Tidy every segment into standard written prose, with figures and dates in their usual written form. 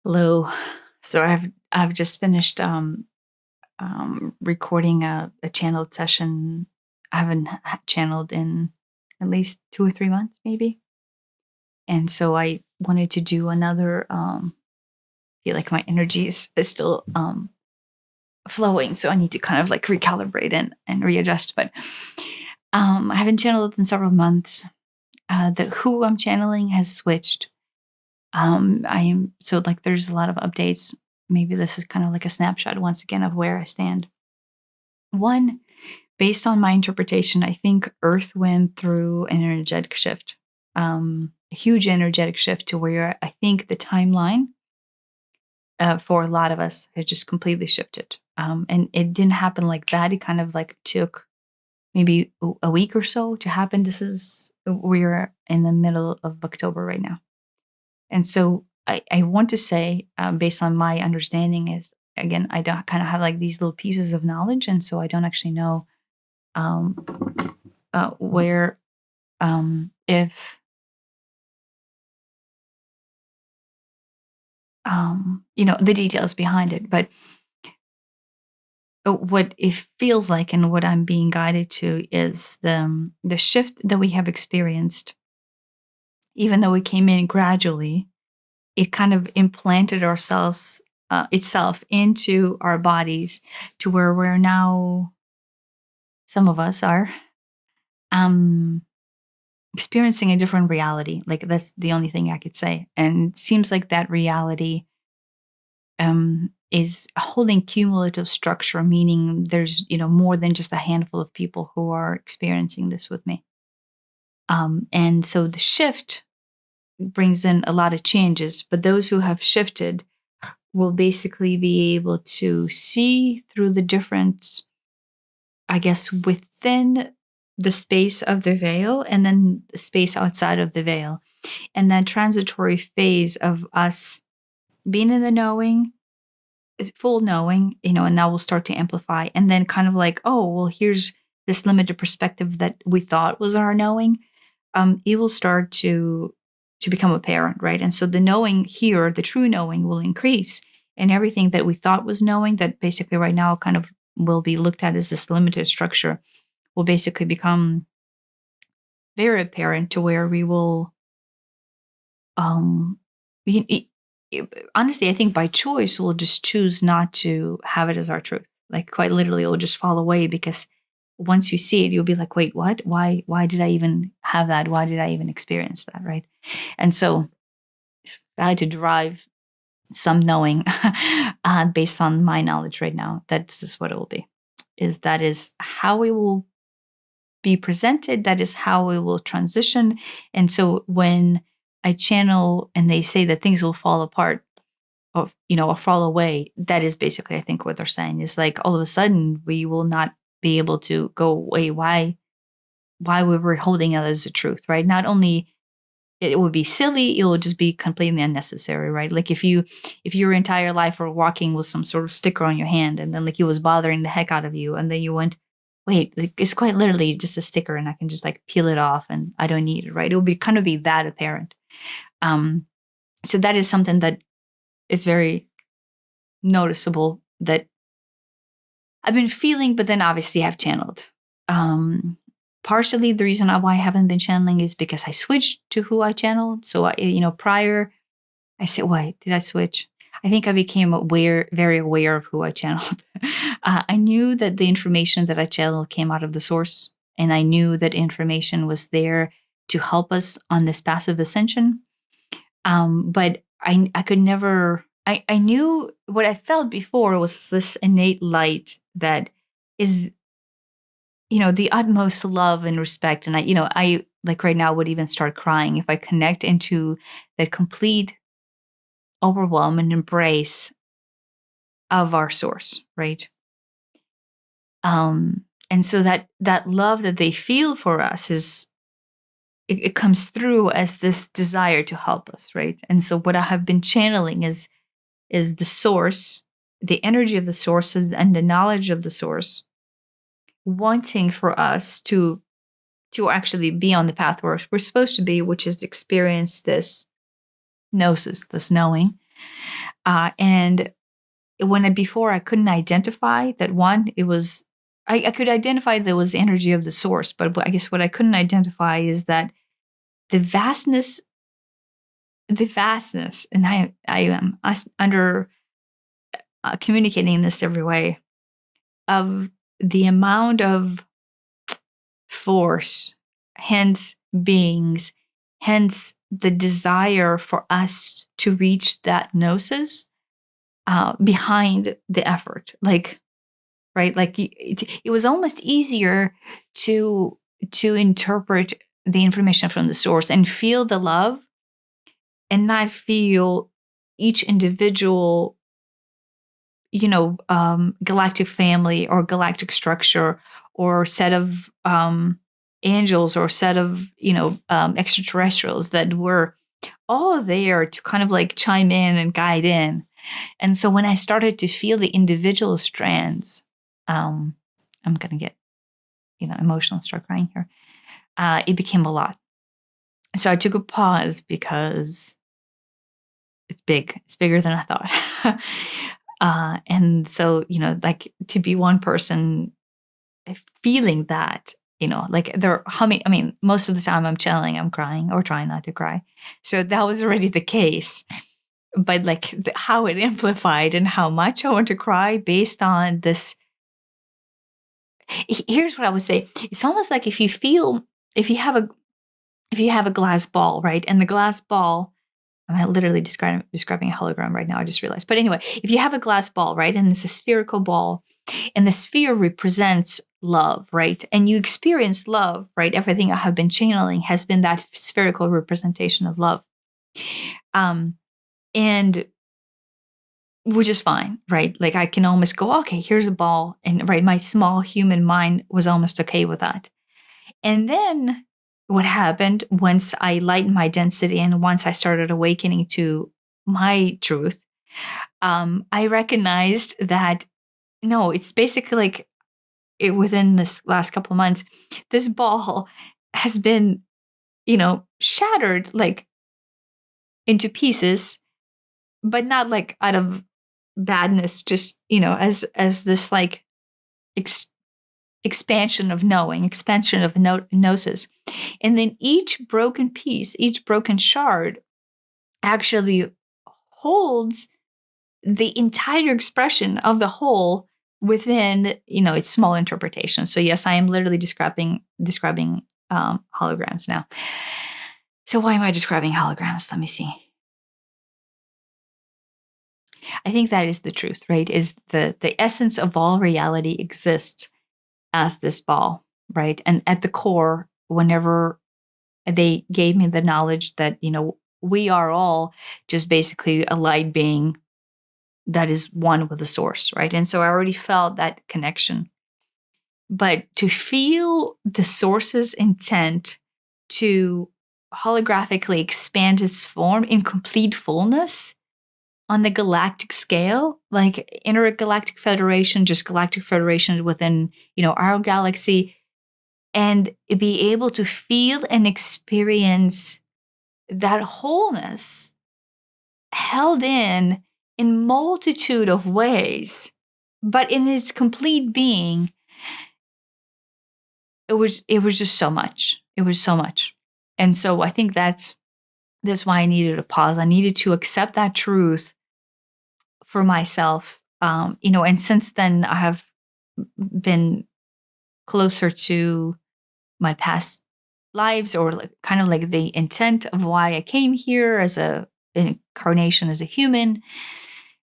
Hello. So I've just finished recording a channeled session. I haven't channeled in at least 2 or 3 months, maybe. And so I wanted to do another. Feel like my energy is still flowing, so I need to kind of like recalibrate and readjust. But I haven't channeled in several months. The who I'm channeling has switched. I am so like there's a lot of updates. Maybe this is kind of like a snapshot once again of where I stand. One, based on my interpretation, I think Earth went through an energetic shift, a huge energetic shift to where I think the timeline for a lot of us had just completely shifted. And it didn't happen like that. It kind of like took maybe a week or so to happen. We're in the middle of October right now. And so I want to say, based on my understanding, is again, I don't kind of have like these little pieces of knowledge. And so I don't actually know um, where, if, the details behind it. But what it feels like and what I'm being guided to is the shift that we have experienced, even though it came in gradually, it kind of implanted ourselves itself into our bodies to where we're now, some of us are um experiencing a different reality. Like that's the only thing I could say. And it seems like that reality is holding cumulative structure, meaning there's, more than just a handful of people who are experiencing this with me. And so the shift brings in a lot of changes, but those who have shifted will basically be able to see through the difference, I guess, within the space of the veil and then the space outside of the veil. And that transitory phase of us being in the knowing, is full knowing, and that will start to amplify. And then kind of like, oh, well, here's this limited perspective that we thought was our knowing. It will start to become apparent, right? And so the knowing here, the true knowing will increase. And everything that we thought was knowing that basically right now kind of will be looked at as this limited structure will basically become very apparent to where we will um be, honestly, I think by choice we'll just choose not to have it as our truth. Like quite literally, it will just fall away because once you see it, you'll be like, wait, what? Why did I even have that? Why did I even experience that? Right. And so I had to derive some knowing based on my knowledge right now. That's just what it will be. That is how it will be presented. That is how it will transition. And so when I channel and they say that things will fall apart or fall away, that is basically, I think, what they're saying is like all of a sudden we will not be able to go away. Why we were holding it as a truth, right? Not only it would be silly, it would just be completely unnecessary, right? Like if your entire life were walking with some sort of sticker on your hand and then like it was bothering the heck out of you and then you went, wait, like, it's quite literally just a sticker and I can just like peel it off and I don't need it, right? It would be kind of be that apparent. Um, so that is something that is very noticeable that I've been feeling, but then obviously I've channeled. Partially the reason why I haven't been channeling is because I switched to who I channeled. So prior I said, why did I switch? I think I became very aware of who I channeled. I knew that the information that I channeled came out of the source, and I knew that information was there to help us on this passive ascension. But I could never. I knew what I felt before was this innate light that is, the utmost love and respect. And I like right now would even start crying if I connect into the complete overwhelm and embrace of our source, right? And so that love that they feel for us is it comes through as this desire to help us, right? And so what I have been channeling is the source, the energy of the sources and the knowledge of the source wanting for us to actually be on the path where we're supposed to be, which is experience this gnosis, this knowing. And before I couldn't identify that one, it was, I could identify there was the energy of the source, but I guess what I couldn't identify is that the vastness, and I am under communicating this every way of the amount of force, hence beings, hence the desire for us to reach that gnosis behind the effort. Like, right? Like it was almost easier to interpret the information from the source and feel the love and not feel each individual, galactic family or galactic structure or set of angels or set of, extraterrestrials that were all there to kind of like chime in and guide in. And so when I started to feel the individual strands, I'm going to get, emotional and start crying here. It became a lot. So I took a pause because it's big. It's bigger than I thought. And so, like to be one person feeling that, like they're humming. I mean, most of the time I'm channeling, I'm crying or trying not to cry. So that was already the case. But like how it amplified and how much I want to cry based on this. Here's what I would say. It's almost like if you have a glass ball, right? And the glass ball, I'm literally describing a hologram right now, I just realized. But anyway, if you have a glass ball, right? And it's a spherical ball, and the sphere represents love, right? And you experience love, right? Everything I have been channeling has been that spherical representation of love. And which is fine, right? Like I can almost go, okay, here's a ball. And right, my small human mind was almost okay with that. And then what happened once I lightened my density and once I started awakening to my truth, I recognized that no, it's basically like within this last couple of months, this ball has been, shattered like into pieces, but not like out of badness, just, as this like expansion of knowing, expansion of gnosis. And then each broken piece, each broken shard actually holds the entire expression of the whole within, its small interpretation. So yes, I am literally describing holograms now. So why am I describing holograms? Let me see. I think that is the truth, right? Is the essence of all reality exists as this ball, right? And at the core, whenever they gave me the knowledge that, we are all just basically a light being that is one with the source, right? And so I already felt that connection. But to feel the source's intent to holographically expand its form in complete fullness on the galactic scale, like intergalactic federation, just galactic federation within, our galaxy, and be able to feel and experience that wholeness held in multitude of ways, but in its complete being, it was just so much. It was so much. And so I think that's why I needed a pause. I needed to accept that truth for myself. And since then I have been closer to my past lives, or like, kind of like the intent of why I came here as an incarnation as a human,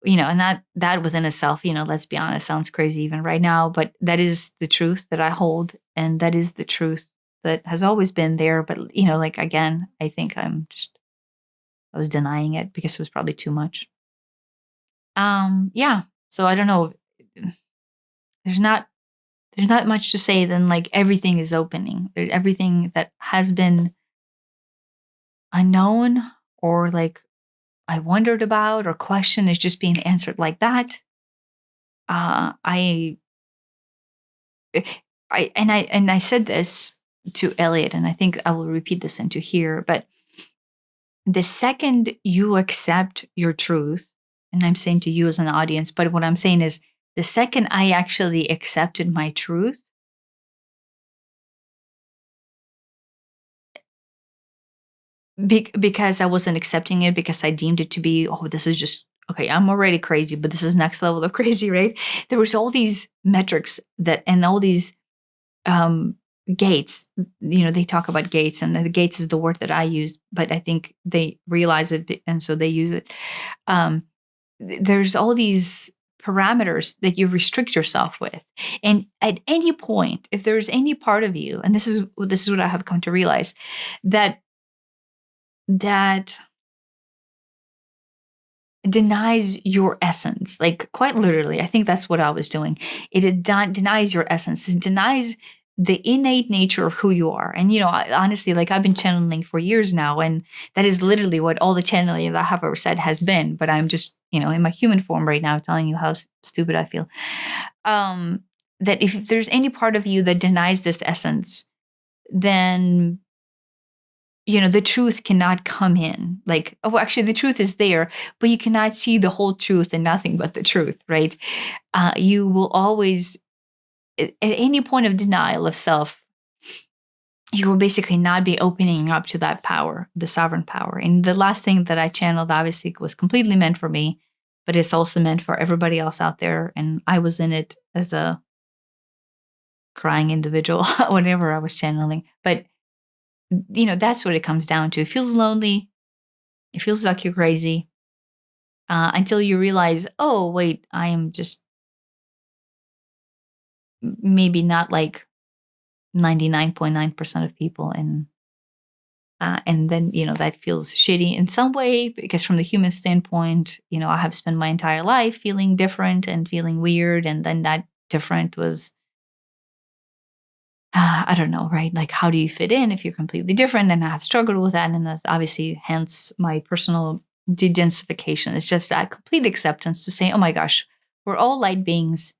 and that within itself, let's be honest, sounds crazy even right now, but that is the truth that I hold. And that is the truth that has always been there. But, like, again, I think I was denying it because it was probably too much. Yeah. So I don't know. There's not much to say than like everything is opening. Everything that has been unknown or like I wondered about or questioned is just being answered like that. I said this to Elliot, and I think I will repeat this into here. But the second you accept your truth, and I'm saying to you as an audience, but what I'm saying is the second I actually accepted my truth, because I wasn't accepting it because I deemed it to be, oh, this is just okay. I'm already crazy, but this is next level of crazy, right? There was all these metrics that and all these um, gates. They talk about gates, and the gates is the word that I use, but I think they realize it, and so they use it. Um, there's all these parameters that you restrict yourself with, and at any point, if there's any part of you, and this is what I have come to realize, that that denies your essence, like quite literally. I think that's what I was doing. Denies your essence. It denies the innate nature of who you are. And honestly, like I've been channeling for years now, and that is literally what all the channeling that I have ever said has been. But I'm just, in my human form right now, telling you how stupid I feel. That if there's any part of you that denies this essence, then the truth cannot come in. Like, oh, actually, the truth is there, but you cannot see the whole truth and nothing but the truth, right? You will always, at any point of denial of self, you will basically not be opening up to that power, the sovereign power. And the last thing that I channeled, obviously, was completely meant for me, but it's also meant for everybody else out there. And I was in it as a crying individual, whatever I was channeling. But that's what it comes down to. It feels lonely. It feels like you're crazy until you realize, oh, wait, I am just maybe not like 99.9% of people. And then, that feels shitty in some way because from the human standpoint, I have spent my entire life feeling different and feeling weird. And then that different was I don't know, right? Like, how do you fit in if you're completely different? And I have struggled with that. And that's obviously hence my personal de-densification. It's just that complete acceptance to say, oh my gosh, we're all light beings.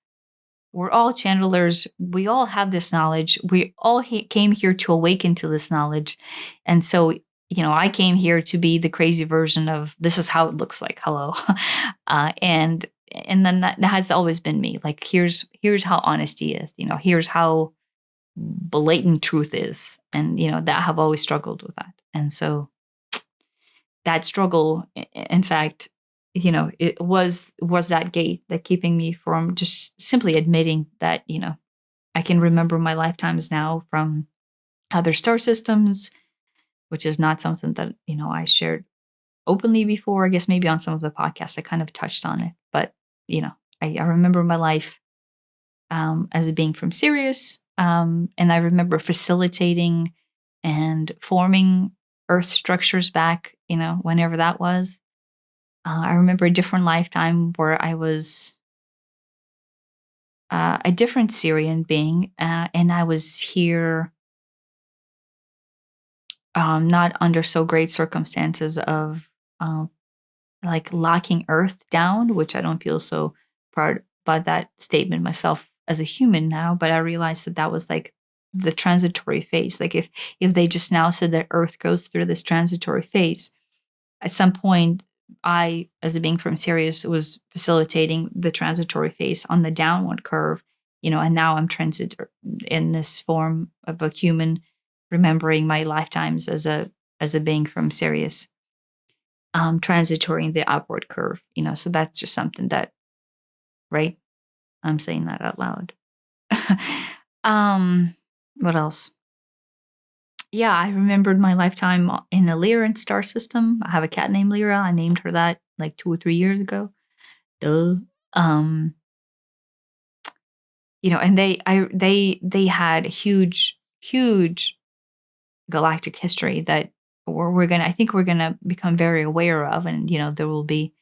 We're all channelers. We all have this knowledge. We all came here to awaken to this knowledge. And so, I came here to be the crazy version of this is how it looks like. Hello. And then that has always been me. Like, here's how honesty is. Here's how blatant truth is, and that I have always struggled with that. And so that struggle, in fact, it was that gate that keeping me from just simply admitting that I can remember my lifetimes now from other star systems, which is not something that I shared openly before. I guess maybe on some of the podcasts I kind of touched on it, but I remember my life as a being from Sirius. And I remember facilitating and forming Earth structures back, whenever that was. I remember a different lifetime where I was a different Syrian being, and I was here not under so great circumstances of like locking Earth down, which I don't feel so proud about that statement myself as a human now, but I realized that was like the transitory phase. Like if they just now said that Earth goes through this transitory phase, at some point I, as a being from Sirius, was facilitating the transitory phase on the downward curve, and now I'm transit in this form of a human, remembering my lifetimes as a being from Sirius, transitory in the upward curve, so that's just something that, right? I'm saying that out loud. What else? Yeah, I remembered my lifetime in a Lyran star system. I have a cat named Lyra. I named her that like 2 or 3 years ago. Duh. And they had huge galactic history that I think we're gonna become very aware of, and there will be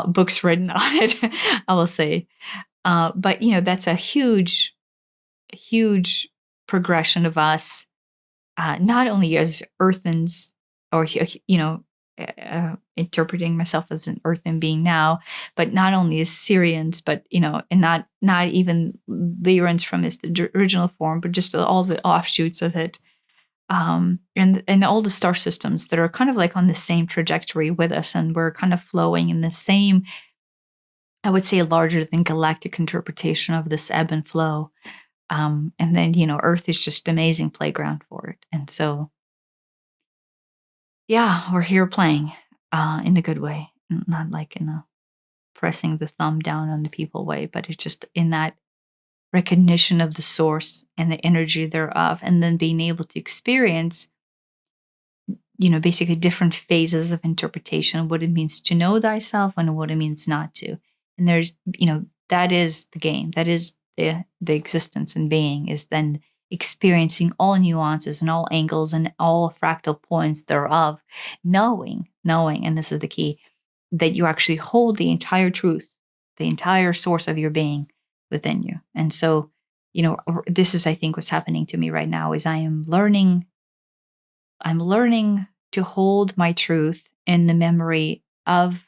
books written on it. I will say, but that's a huge progression of us, not only as earthens, or interpreting myself as an earthen being now, but not only as Syrians, but and not even Lyrans from its original form, but just all the offshoots of it. and all the star systems that are kind of like on the same trajectory with us, and we're kind of flowing in the same, I would say, larger than galactic interpretation of this ebb and flow. And then, Earth is just amazing playground for it. And so, yeah, we're here playing in the good way, not like in a pressing the thumb down on the people way, but it's just in that recognition of the source and the energy thereof, and then being able to experience, basically different phases of interpretation, what it means to know thyself and what it means not to. And there's, that is the game. That is the existence and being, is then experiencing all nuances and all angles and all fractal points thereof, knowing, and this is the key, that you actually hold the entire truth, the entire source of your being within you. And so, this is, I think, what's happening to me right now is I'm learning to hold my truth in the memory of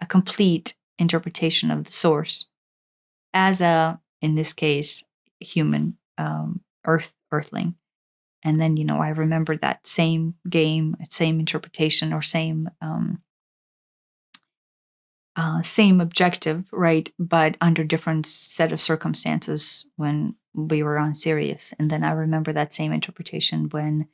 a complete interpretation of the source as in this case, human, earthling. And then, I remember that same game, same interpretation, or same objective, right? But under different set of circumstances when we were on Sirius. And then I remember that same interpretation when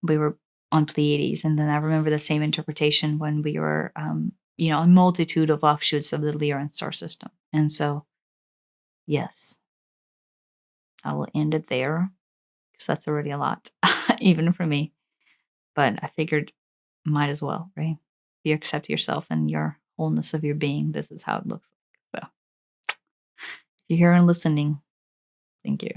we were on Pleiades, and then I remember the same interpretation when we were, a multitude of offshoots of the Lyran star system. And so, yes, I will end it there because that's already a lot, even for me. But I figured, might as well, right? If you accept yourself and your wholeness of your being, this is how it looks like. So, if you're here and listening, thank you.